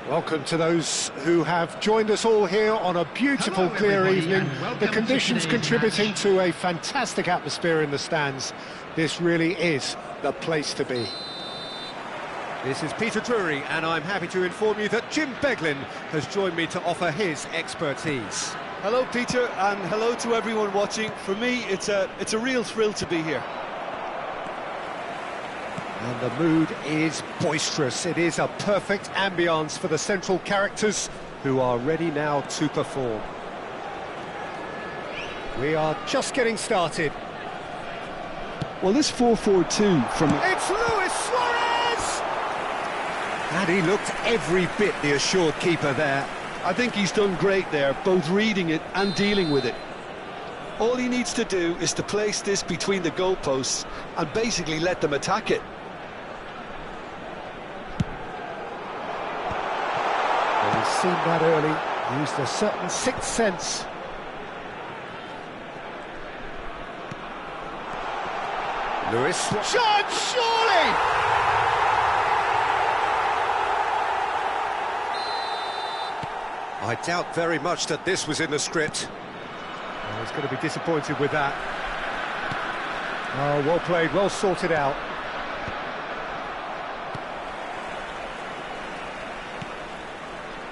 Welcome to those who have joined us all here on a beautiful, clear evening. The conditions contributing to a fantastic atmosphere in the stands. This really is the place to be. This is Peter Drury, and I'm happy to inform you that Jim Beglin has joined me to offer his expertise. Hello, Peter, and hello to everyone watching. For me, it's a real thrill to be here. And the mood is boisterous. It is a perfect ambience for the central characters who are ready now to perform. We are just getting started. Well, this 4-4-2 from... It's Luis Suarez! And he looked every bit the assured keeper there. I think he's done great there, both reading it and dealing with it. All he needs to do is to place this between the goalposts and basically let them attack it. Well, he's seen that early, used a certain sixth sense. Luis. Shot, surely! I doubt very much that this was in the script. Oh, he's going to be disappointed with that. Oh, well played, well sorted out.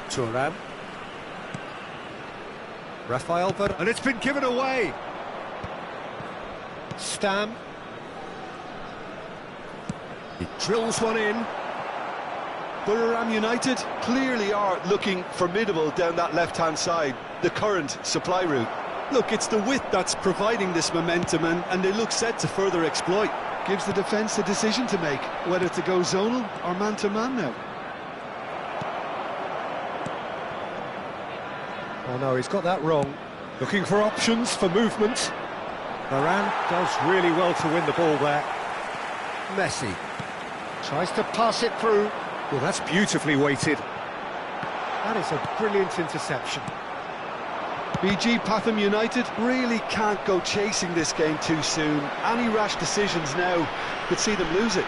Thuram. Rafael Varane. And it's been given away. Stam. He drills one in. Buriram United clearly are looking formidable down that left-hand side, the current supply route. Look, it's the width that's providing this momentum, and they look set to further exploit. Gives the defence a decision to make, whether to go zonal or man-to-man now. Oh no, he's got that wrong. Looking for options for movement. Varane does really well to win the ball there. Messi. Tries to pass it through. Well, that's beautifully weighted. That is a brilliant interception. BG Pathum United really can't go chasing this game too soon. Any rash decisions now could see them lose it.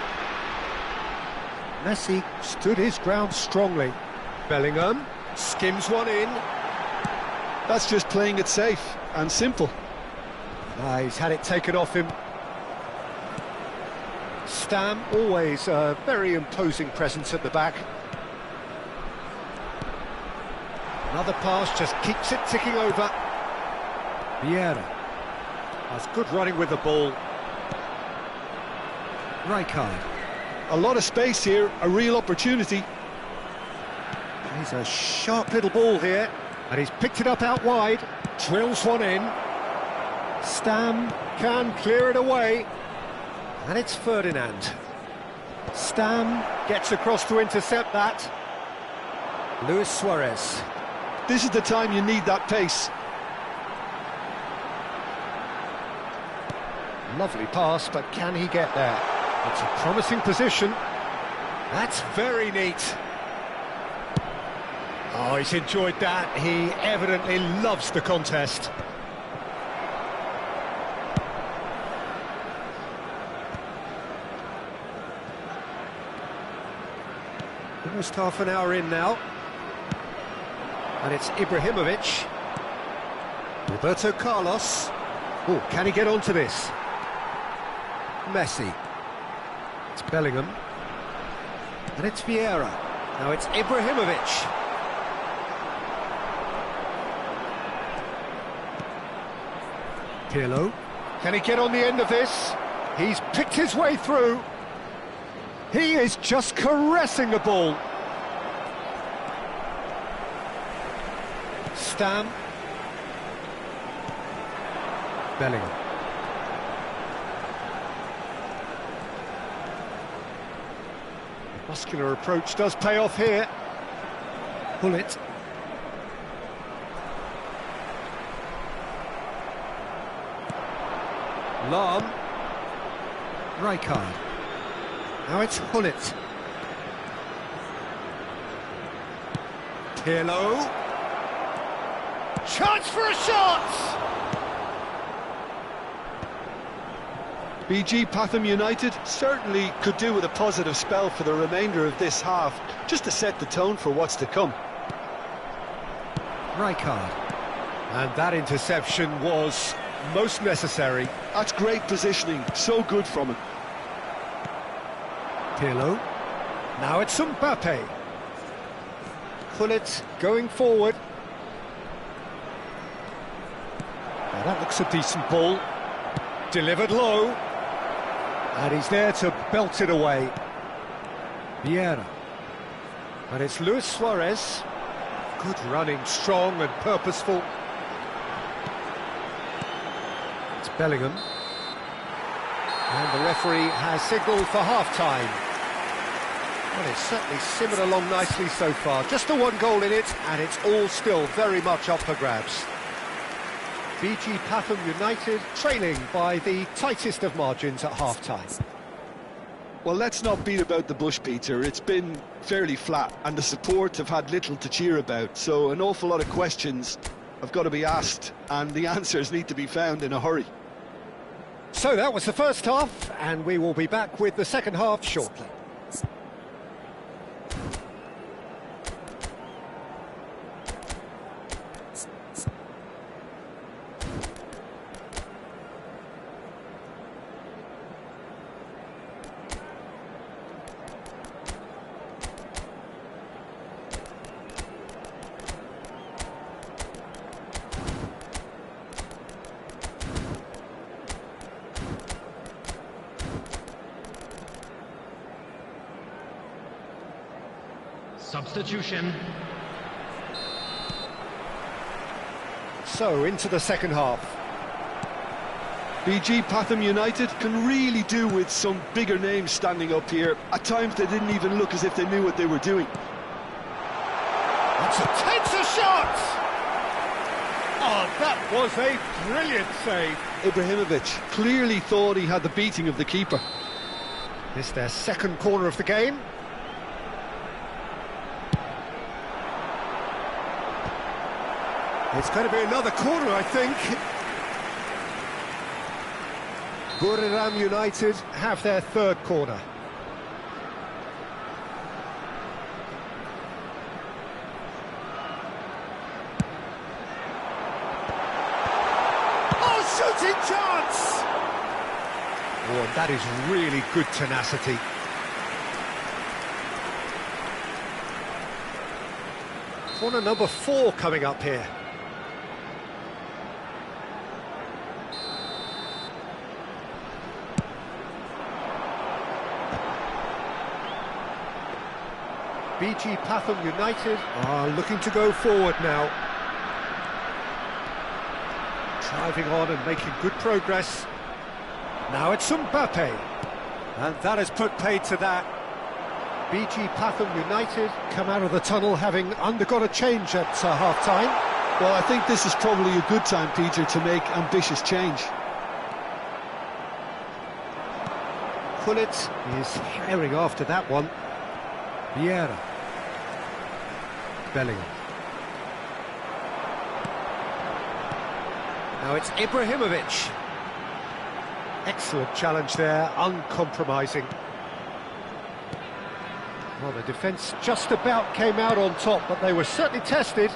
Messi stood his ground strongly. Bellingham skims one in. That's just playing it safe and simple. He's had it taken off him. Stam, always a very imposing presence at the back. Another pass just keeps it ticking over. Vieira. That's good running with the ball. Rijkaard. A lot of space here, a real opportunity. He's a sharp little ball here, and he's picked it up out wide. Drills one in. Stam can clear it away. And it's Ferdinand. Stam gets across to intercept that. Luis Suarez. This is the time you need that pace. Lovely pass, but can he get there? It's a promising position. That's very neat. Oh, he's enjoyed that. He evidently loves the contest. Almost half an hour in now. And it's Ibrahimovic. Roberto Carlos. Oh, can he get onto this? Messi. It's Bellingham. And it's Vieira. Now it's Ibrahimovic. Pirlo. Can he get on the end of this? He's picked his way through. He is just caressing the ball. Stam. Bellingham. The muscular approach does pay off here. Bullet. Lahm. Rijkaard. Now it's Hullet. Pirlo. Chance for a shot! BG Pathum United certainly could do with a positive spell for the remainder of this half, just to set the tone for what's to come. Rijkaard. And that interception was most necessary. That's great positioning, so good from him. Pirlo. Now it's Mbappe. Hullet going forward. Now that looks a decent ball. Delivered low. And he's there to belt it away. Vieira. And it's Luis Suarez. Good running, strong and purposeful. It's Bellingham. And the referee has signalled for half-time. Well, it's certainly simmered along nicely so far. Just the one goal in it, and it's all still very much up for grabs. BG Pathum United trailing by the tightest of margins at half-time. Well, let's not beat about the bush, Peter. It's been fairly flat, and the support have had little to cheer about, so an awful lot of questions have got to be asked, and the answers need to be found in a hurry. So that was the first half, and we will be back with the second half shortly. Substitution. So, into the second half. BG Pathum United can really do with some bigger names standing up here. At times they didn't even look as if they knew what they were doing. Takes a shot! Oh, that was a brilliant save. Ibrahimovic clearly thought he had the beating of the keeper. This is their second corner of the game. It's going to be another corner, I think. Buriram United have their third corner. Oh, shooting chance! Oh, and that is really good tenacity. Corner number 4 coming up here. BG Pathum United are looking to go forward now. Driving on and making good progress. Now it's Mbappe. And that has put paid to that. BG Pathum United come out of the tunnel having undergone a change at half-time. Well, I think this is probably a good time, Peter, to make ambitious change. Gullit is herring after that one. Vieira. Bellingham. Now it's Ibrahimovic. Excellent challenge there, uncompromising. Well, the defence just about came out on top, but they were certainly tested.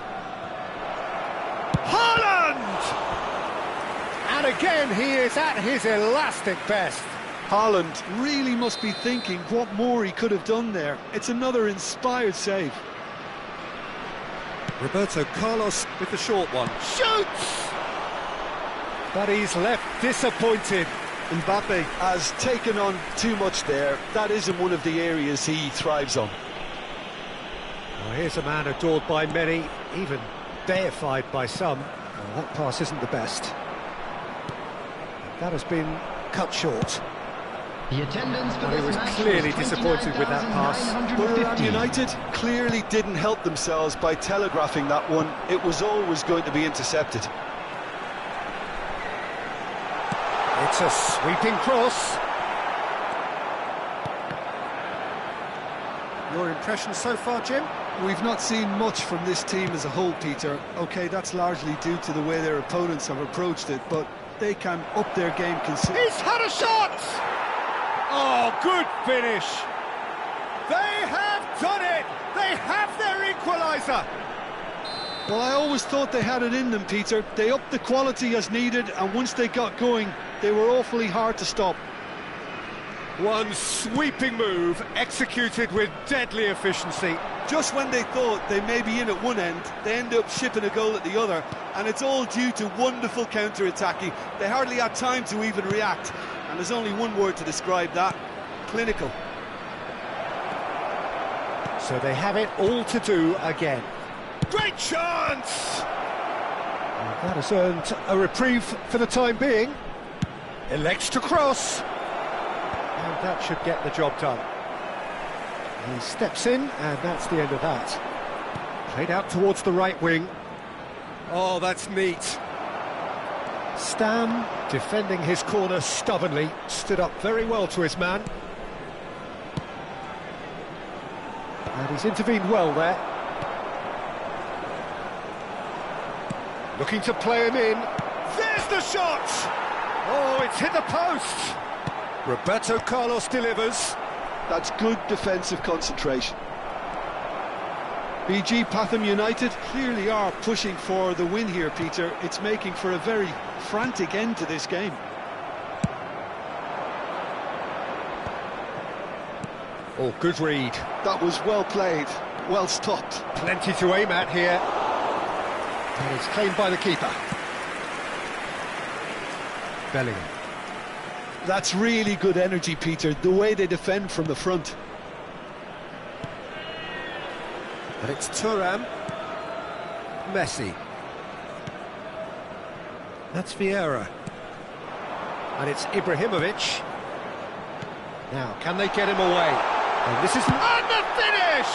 Haaland! And again, he is at his elastic best. Haaland really must be thinking what more he could have done there. It's another inspired save. Roberto Carlos with the short one. Shoots! But he's left disappointed. Mbappe has taken on too much there. That isn't one of the areas he thrives on. Well, here's a man adored by many, even deified by some. Well, that pass isn't the best. That has been cut short. The attendance for Well, he this was match clearly disappointed with that pass. Buriram United clearly didn't help themselves by telegraphing that one. It was always going to be intercepted. It's a sweeping cross. Your impression so far, Jim? We've not seen much from this team as a whole, Peter. OK, that's largely due to the way their opponents have approached it, but they can up their game considerably. He's had a shot! Oh, good finish. They have done it! They have their equaliser! Well, I always thought they had it in them, Peter. They upped the quality as needed, and once they got going, they were awfully hard to stop. One sweeping move, executed with deadly efficiency. Just when they thought they may be in at one end, they end up shipping a goal at the other, and it's all due to wonderful counter-attacking. They hardly had time to even react, and there's only one word to describe that: clinical. So they have it all to do again. Great chance! And that has earned a reprieve for the time being. Elects to cross. And that should get the job done. He steps in, and that's the end of that. Played out towards the right wing. Oh, that's neat. Stam, defending his corner stubbornly, stood up very well to his man. And he's intervened well there. Looking to play him in. There's the shot! Oh, it's hit the post! Roberto Carlos delivers. That's good defensive concentration. BG Pathum United clearly are pushing for the win here, Peter. It's making for a very frantic end to this game. Oh, good read. That was well played, well stopped. Plenty to aim at here. And it's claimed by the keeper. Bellingham. That's really good energy, Peter, the way they defend from the front. And it's Thuram. Messi. That's Vieira. And it's Ibrahimovic. Now, can they get him away? And this is... And the finish!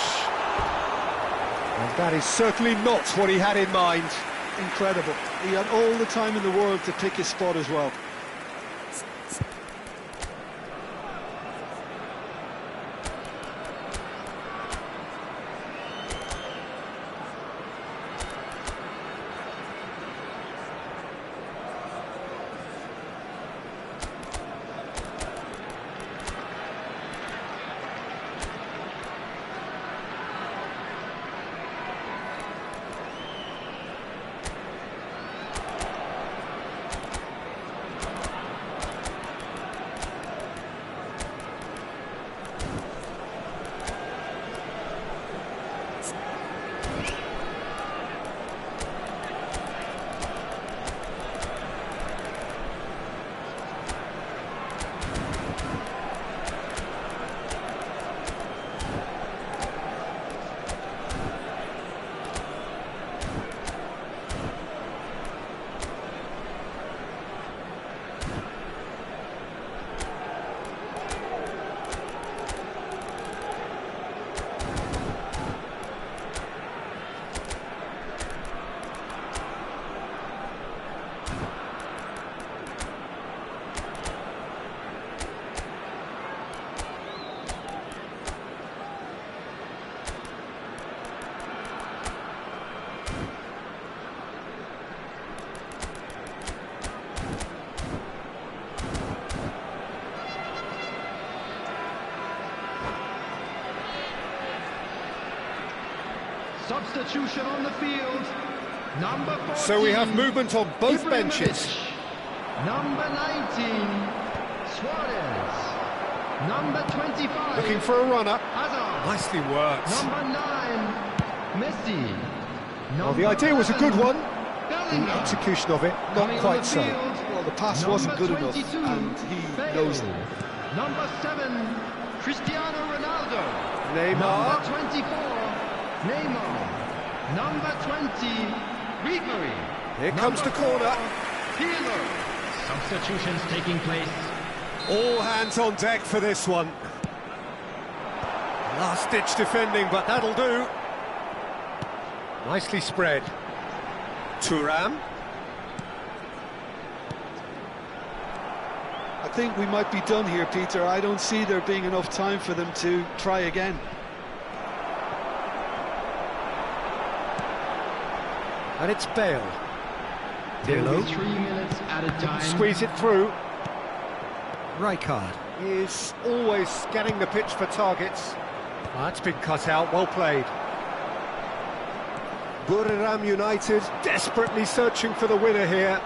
And that is certainly not what he had in mind. Incredible. He had all the time in the world to pick his spot as well. Substitution on the field. Number 14. So we have movement on both Ibrahimovic. benches. Number 19, Suarez. Number 25, Looking for a runner. Hazard. Nicely worked. Number 9, Messi. Well, the idea was a good 11, one. The Bellingham. execution of it, Coming not on the quite so. field, Well, the pass number wasn't good enough, 22, and he Bale. knows it. Number 7, Cristiano Ronaldo. Neymar. Number 24, Neymar. Number 20, Ribery. Here comes the corner. Pirlo. Substitutions taking place. All hands on deck for this one. Last-ditch defending, but that'll do. Nicely spread. Thuram. I think we might be done here, Peter. I don't see there being enough time for them to try again. And it's Bale. There will Pirlo. be 3 minutes at a time. Squeeze it through. Rijkaard is always scanning the pitch for targets. That's been cut out, well played. Buriram United desperately searching for the winner here.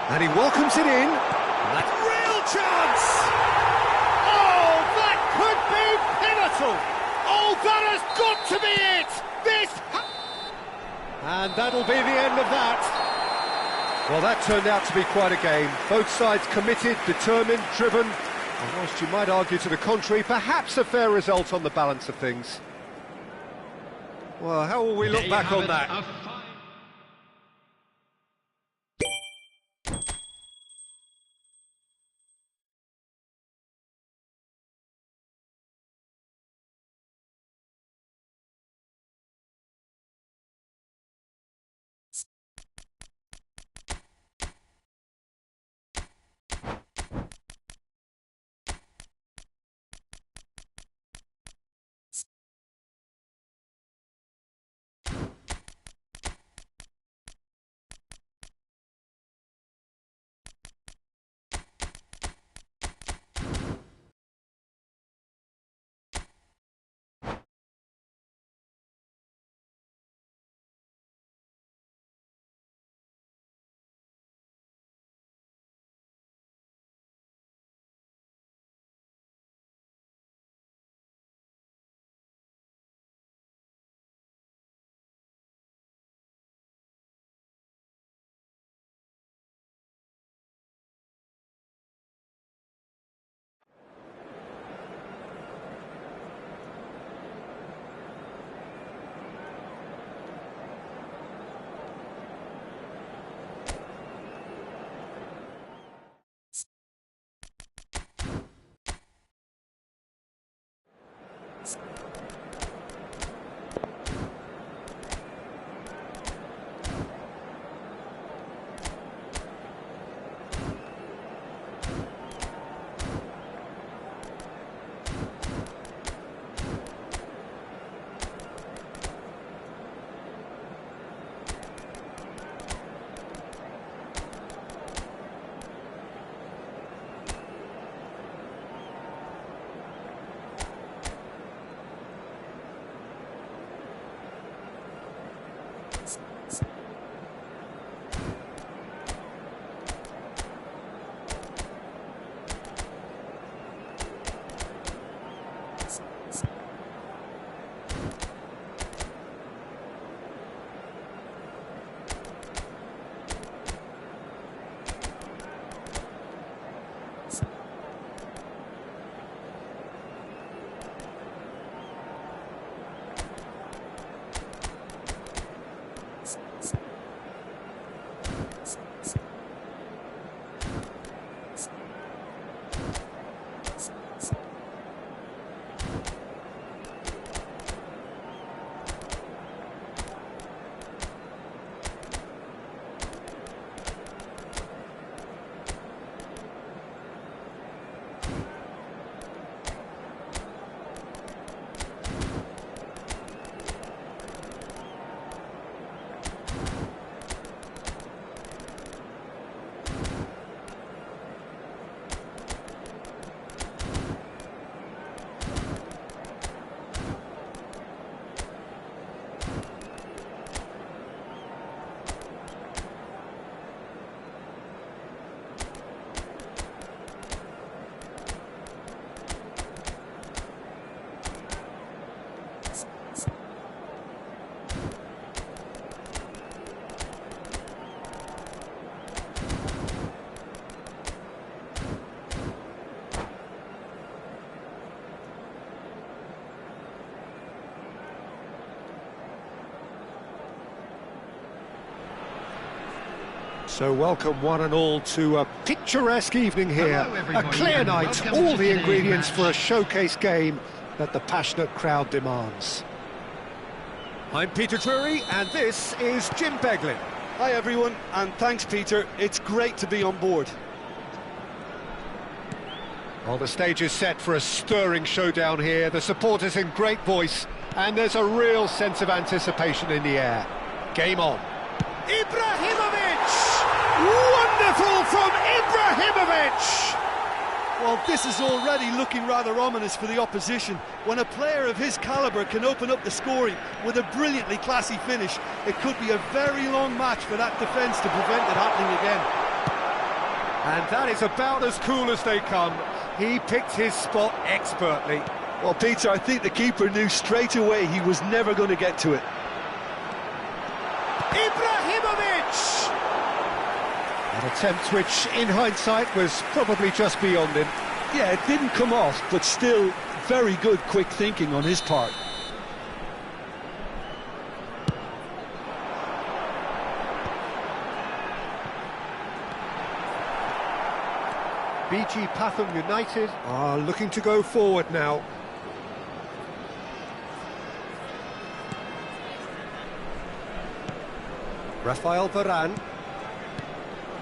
And he welcomes it in. That's real chance! Oh, that could be pivotal! Oh, that has got to be it! And that'll be the end of that. Well, that turned out to be quite a game. Both sides committed, determined, driven. And whilst you might argue to the contrary, perhaps a fair result on the balance of things. Well, how will we look There you back have on it, that? a So welcome one and all to a picturesque evening here, Hello, a everybody, clear and night, welcome all to the today's ingredients match. for a showcase game that the passionate crowd demands. I'm Peter Drury, and this is Jim Beglin. Hi everyone, and thanks Peter, it's great to be on board. Well, the stage is set for a stirring showdown here, the supporters in great voice, and there's a real sense of anticipation in the air. Game on. Ibrahimovic! Wonderful from Ibrahimovic! Well, this is already looking rather ominous for the opposition. When a player of his calibre can open up the scoring with a brilliantly classy finish, it could be a very long match for that defence to prevent it happening again. And that is about as cool as they come. He picked his spot expertly. Well, Peter, I think the keeper knew straight away he was never going to get to it. Ibrahimovic! An attempt which, in hindsight, was probably just beyond him. Yeah, it didn't come off, but still very good quick thinking on his part. BG Pathum United are looking to go forward now. Rafael Varane.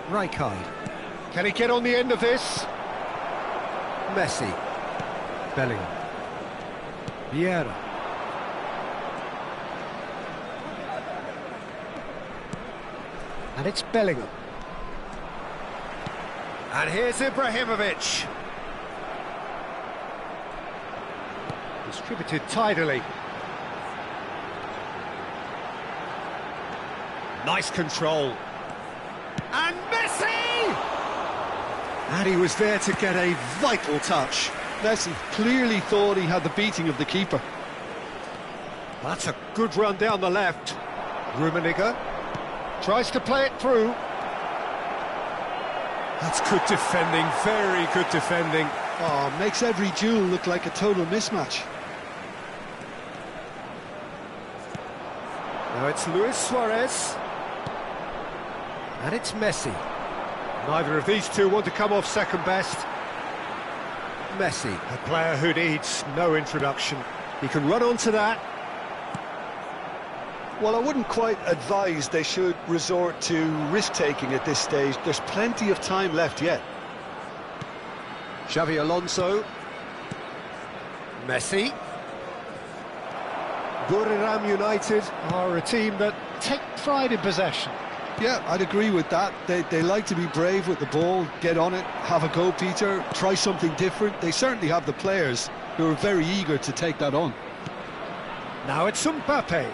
Rijkaard. Can he get on the end of this? Messi. Bellingham. Vieira. And it's Bellingham. And here's Ibrahimovic. Distributed tidily. Nice control. And Messi! And he was there to get a vital touch. Messi clearly thought he had the beating of the keeper. That's a good run down the left. Rummenigge tries to play it through. That's good defending, very good defending. Oh, makes every duel look like a total mismatch. Now it's Luis Suarez. And it's Messi. Neither of these two want to come off second best. Messi, a player who needs no introduction. He can run onto that. Well, I wouldn't quite advise they should resort to risk-taking at this stage. There's plenty of time left yet. Xavi Alonso. Messi. Buriram United are a team that take pride in possession. Yeah, I'd agree with that. They like to be brave with the ball, get on it, have a go, Peter, try something different. They certainly have the players who are very eager to take that on. Now it's Mbappe.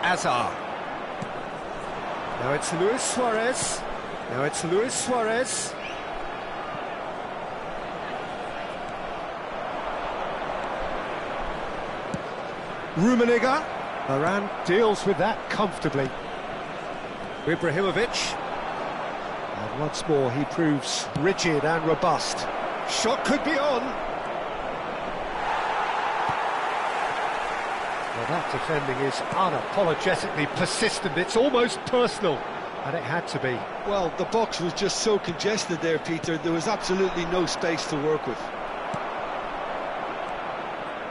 Hazard. Now it's Luis Suarez. Now it's Luis Suarez. Rummenigge. Varane deals with that comfortably. Ibrahimovic. And once more he proves rigid and robust. Shot could be on. Well, that defending is unapologetically persistent. It's almost personal, and it had to be. Well, the box was just so congested there, Peter. There was absolutely no space to work with.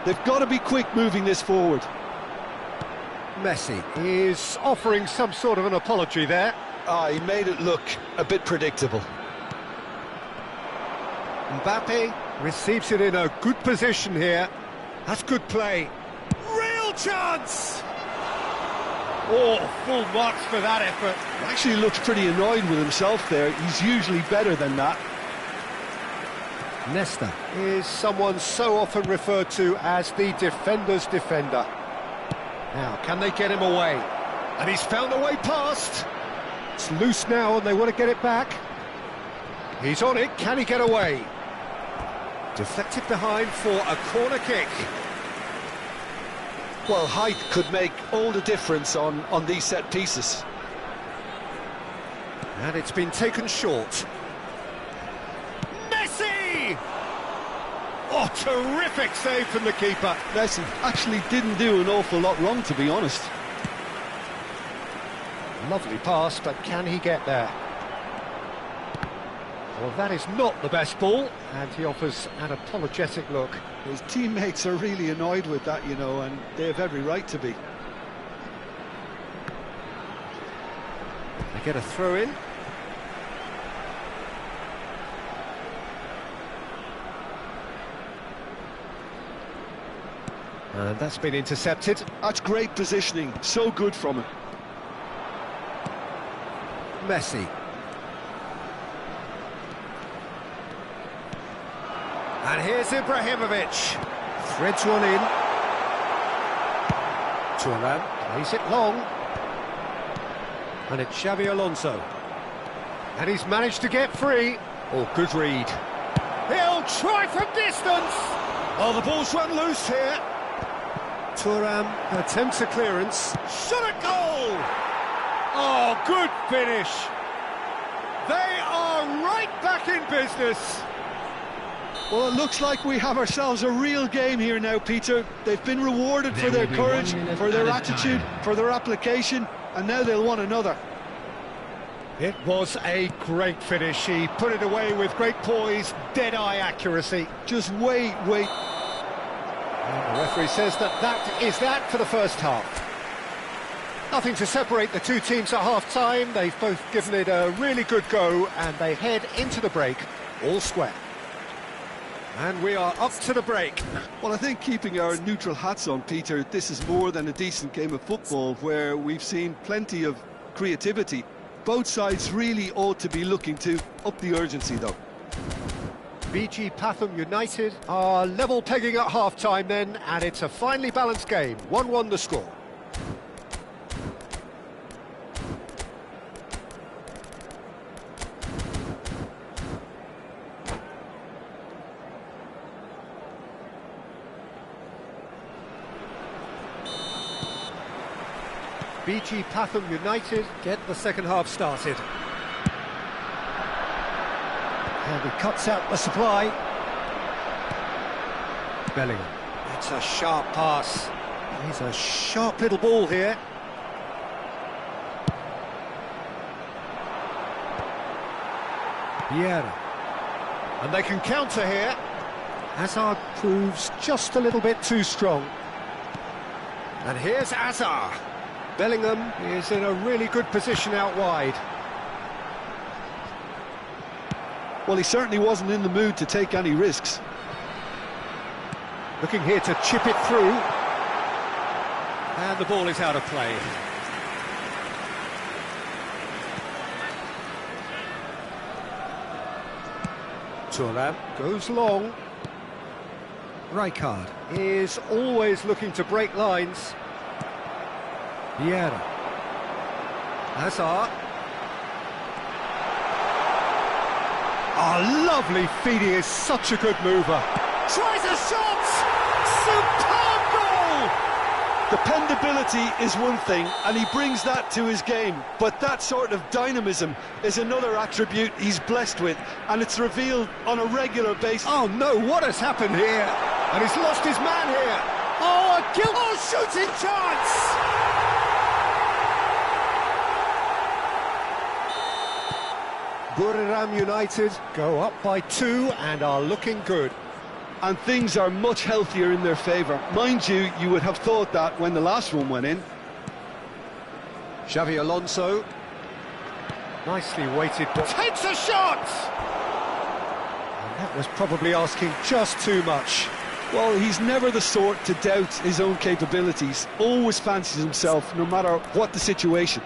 They've got to be quick moving this forward. Messi is offering some sort of an apology there. He made it look a bit predictable. Mbappe receives it in a good position here. That's good play. Real chance! Oh, full marks for that effort. Actually looks pretty annoyed with himself there. He's usually better than that. Nesta is someone so often referred to as the defender's defender. Now, can they get him away? And he's found a way past. It's loose now and they want to get it back. He's on it, can he get away? Deflected behind for a corner kick. Well, height could make all the difference on these set pieces. And it's been taken short. Messi! Oh, terrific save from the keeper. Messi actually didn't do an awful lot wrong, to be honest. Lovely pass, but can he get there? Well, that is not the best ball, and he offers an apologetic look. His teammates are really annoyed with that, you know, and they have every right to be. They get a throw in. And that's been intercepted. That's great positioning, so good from him. Messi. And here's Ibrahimovic. Threads one in. Thuram plays it long. And it's Xavi Alonso. And he's managed to get free. Oh, good read. He'll try from distance. Oh, the ball's run loose here. Thuram attempts a clearance. Shot at goal! Oh, good finish. They are right back in business. Well, it looks like we have ourselves a real game here now, Peter. They've been rewarded for their courage, for their attitude, for their application, and now they'll want another. It was a great finish. He put it away with great poise, dead-eye accuracy. Just wait. And the referee says that is that for the first half. Nothing to separate the two teams at half-time. They've both given it a really good go, and they head into the break all square. And we are up to the break. Well, I think keeping our neutral hats on, Peter, this is more than a decent game of football where we've seen plenty of creativity. Both sides really ought to be looking to up the urgency, though. BG Pathum United are level pegging at half-time then, and it's a finely balanced game. 1-1 the score. BG Pathum United get the second half started. And he cuts out the supply. Bellingham. It's a sharp pass. He's a sharp little ball here. Vieira. And they can counter here. Hazard proves just a little bit too strong. And here's Hazard. Bellingham is in a really good position out wide. Well, he certainly wasn't in the mood to take any risks. Looking here to chip it through. And the ball is out of play. Thuram goes long. Rijkaard is always looking to break lines. Vieira. Hazard. Oh, lovely feed, he is such a good mover. Tries a shot! Superb goal! Dependability is one thing, and he brings that to his game, but that sort of dynamism is another attribute he's blessed with, and it's revealed on a regular basis. Oh no, what has happened here? And he's lost his man here. Oh, a shooting chance! Buriram United go up by 2 and are looking good. And things are much healthier in their favour. Mind you, you would have thought that when the last one went in. Xavi Alonso. Nicely weighted, but takes a shot! And that was probably asking just too much. Well, he's never the sort to doubt his own capabilities. Always fancies himself, no matter what the situation.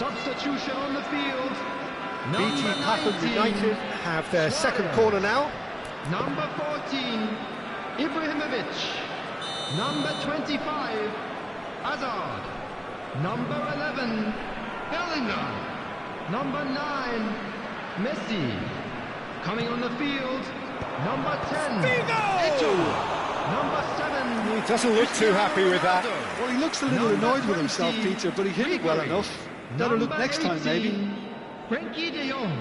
Substitution on the field. BT Number Pathum 19, United have their second corner now. Number 14, Ibrahimovic. Number 25, Hazard. Number 11, Bellingham. Number 9, Messi. Coming on the field, number 10, Eto'o. Number 7, He doesn't look too happy with that. Well, he looks a little annoyed with himself, Peter, but he hit it well enough. Better look next time, maybe. Frenkie de Jong.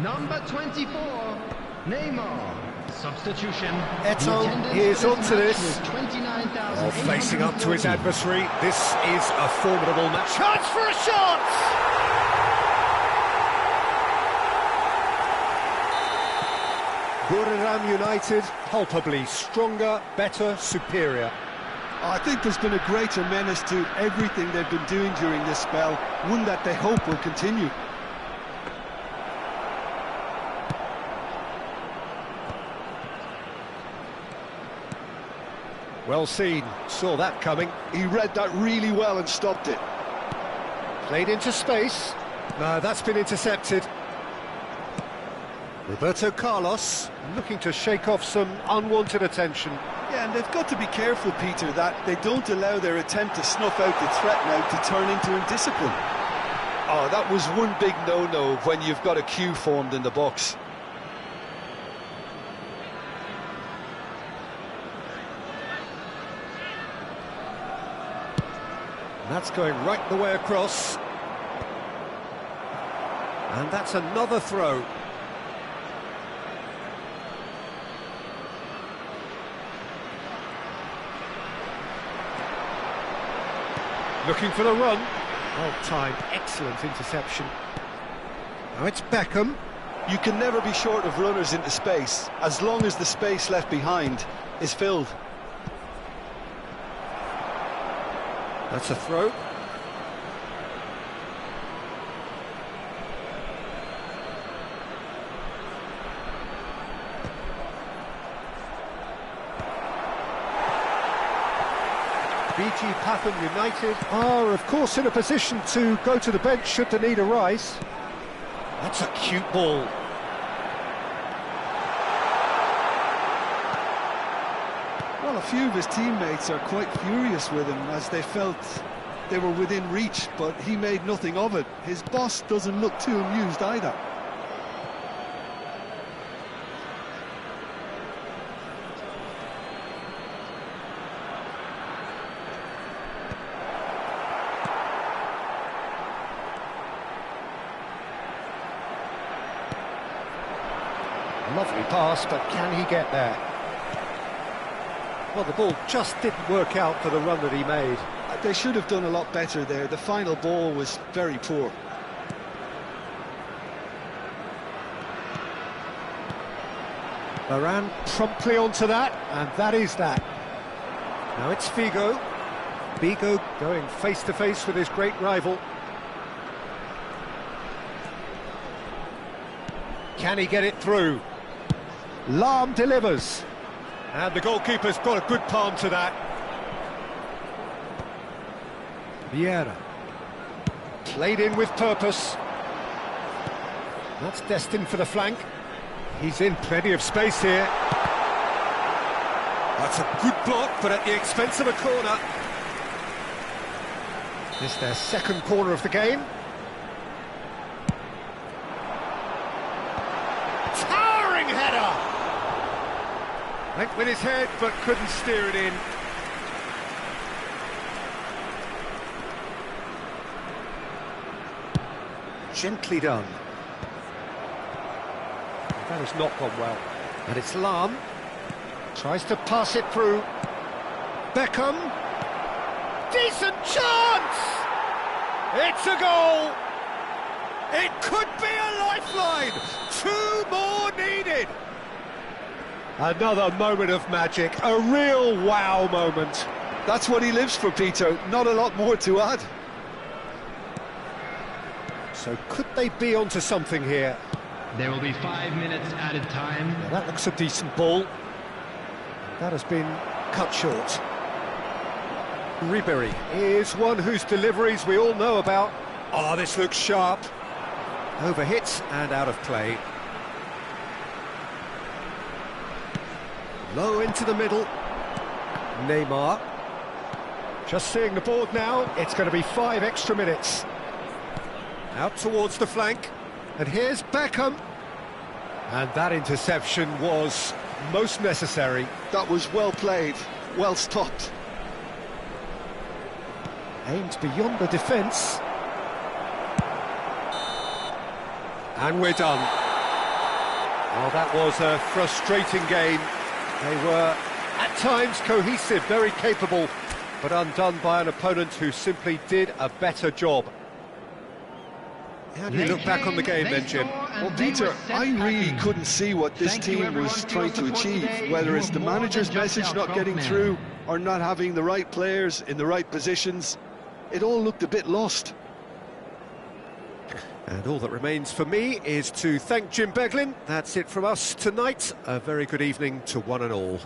Number 24, Neymar. Substitution. Eto'o The is attendance for onto match this. was 29,840. Facing up to his adversary, this is a formidable match. Chance for a shot! Buriram United, palpably stronger, better, superior. I think there's been a greater menace to everything they've been doing during this spell, one that they hope will continue. Well seen, saw that coming. He read that really well and stopped it. Played into space. No, that's been intercepted. Roberto Carlos looking to shake off some unwanted attention. Yeah, and they've got to be careful, Peter, that they don't allow their attempt to snuff out the threat now to turn into indiscipline. Oh, that was one big no-no when you've got a queue formed in the box. That's going right the way across. And that's another throw. Looking for the run. Well timed, excellent interception. Now it's Beckham. You can never be short of runners into space, as long as the space left behind is filled. That's a throw. BT Pathum United are, of course, in a position to go to the bench should the need arise. That's a cute ball. Well, a few of his teammates are quite furious with him as they felt they were within reach, but he made nothing of it. His boss doesn't look too amused either. Lovely pass, but can he get there? Well, the ball just didn't work out for the run that he made. They should have done a lot better there. The final ball was very poor. Varane promptly onto that, and that is that. Now it's Figo. Figo going face-to-face with his great rival. Can he get it through? Lahm delivers. And the goalkeeper's got a good palm to that. Vieira. Played in with purpose. That's destined for the flank. He's in plenty of space here. That's a good block, but at the expense of a corner. This is their second corner of the game. Towering header! Went with his head, but couldn't steer it in. Gently done. That has not gone well. And it's Lahm. Tries to pass it through. Beckham. Decent chance! It's a goal! It could be a lifeline! 2 more needed! Another moment of magic, a real wow moment. That's what he lives for, Peter. Not a lot more to add. So could they be onto something here? There will be 5 minutes added time. Now that looks a decent ball. That has been cut short. Ribéry is one whose deliveries we all know about. Oh, this looks sharp. Overhit and out of play. Low into the middle. Neymar. Just seeing the board now, it's going to be 5 extra minutes. Out towards the flank. And here's Beckham. And that interception was most necessary. That was well played, well stopped. Aimed beyond the defence. And we're done. Well, that was a frustrating game. They were, at times, cohesive, very capable, but undone by an opponent who simply did a better job. How do you look back on the game then, Jim? Well, Peter, I really couldn't see what this team was trying to achieve, whether it's the manager's message not getting through or not having the right players in the right positions. It all looked a bit lost. And all that remains for me is to thank Jim Beglin. That's it from us tonight. A very good evening to one and all.